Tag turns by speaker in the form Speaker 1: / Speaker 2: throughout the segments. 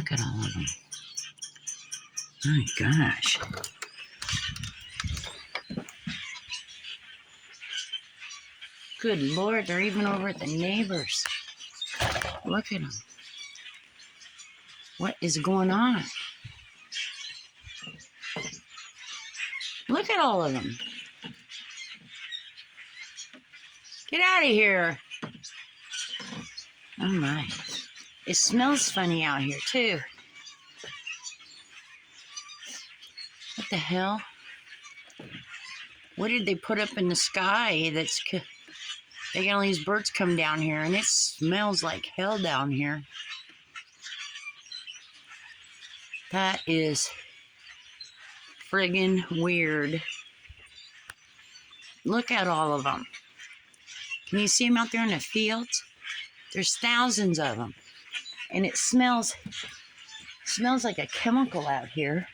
Speaker 1: Look at all of them. My gosh. Good Lord, they're even over at the neighbors. Look at them. What is going on? Look at all of them. Get out of here. Oh my. It smells funny out here too. What the hell? What did they put up in the sky that's... They got all these birds come down here, and it smells like hell down here. That is friggin' weird. Look at all of them. Can you see them out there in the fields? There's thousands of them. And it smells like a chemical out here.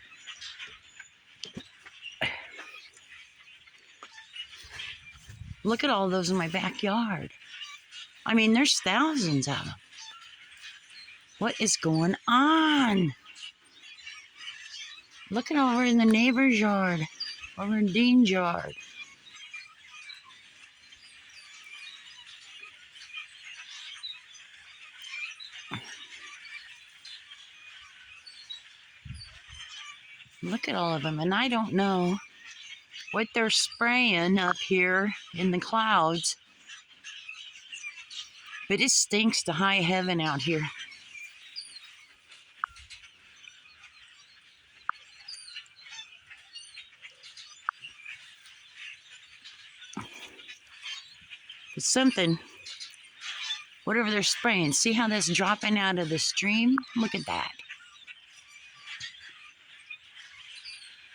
Speaker 1: Look at all those in my backyard. I mean, there's thousands of them. What is going on? Look at over in the neighbor's yard, over in Dean's yard. Look at all of them, and I don't know what they're spraying up here in the clouds, but it stinks to high heaven out here. It's something, whatever they're spraying. See how that's dropping out of the stream? Look at that.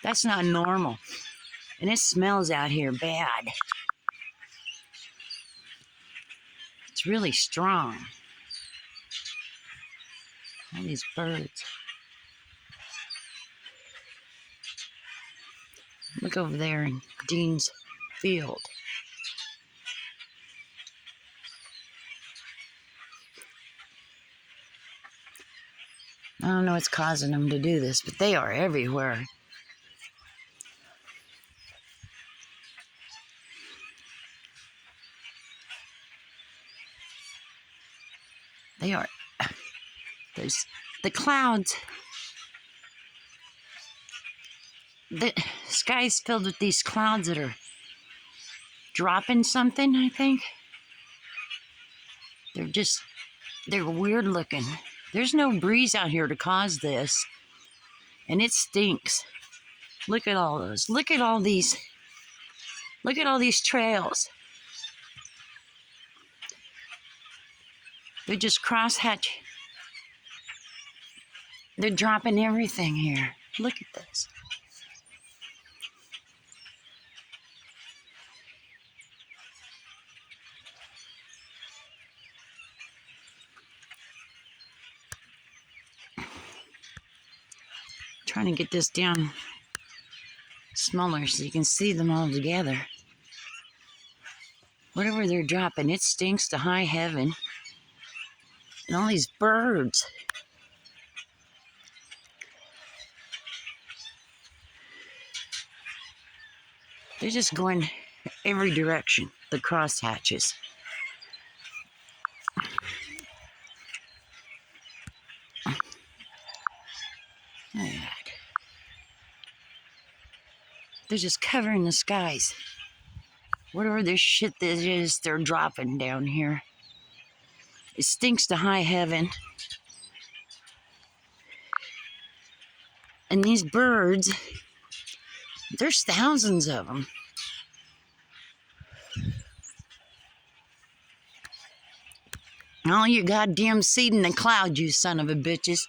Speaker 1: That's not normal. And it smells out here bad. It's really strong. All these birds. Look over there in Dean's field. I don't know what's causing them to do this, but they are everywhere. They are. There's the clouds. The sky's filled with these clouds that are dropping something, I think. They're weird looking. There's no breeze out here to cause this. And it stinks. Look at all those. Look at all these. Look at all these trails. They're just crosshatch. They're dropping everything here. Look at this. Trying to get this down smaller so you can see them all together. Whatever they're dropping, it stinks to high heaven. And all these birds. They're just going every direction, the crosshatches. Look at that. They're just covering the skies. Whatever this shit this is, they're dropping down here. It stinks to high heaven. And these birds, there's thousands of them. All your goddamn seed in the cloud, you son of a bitches.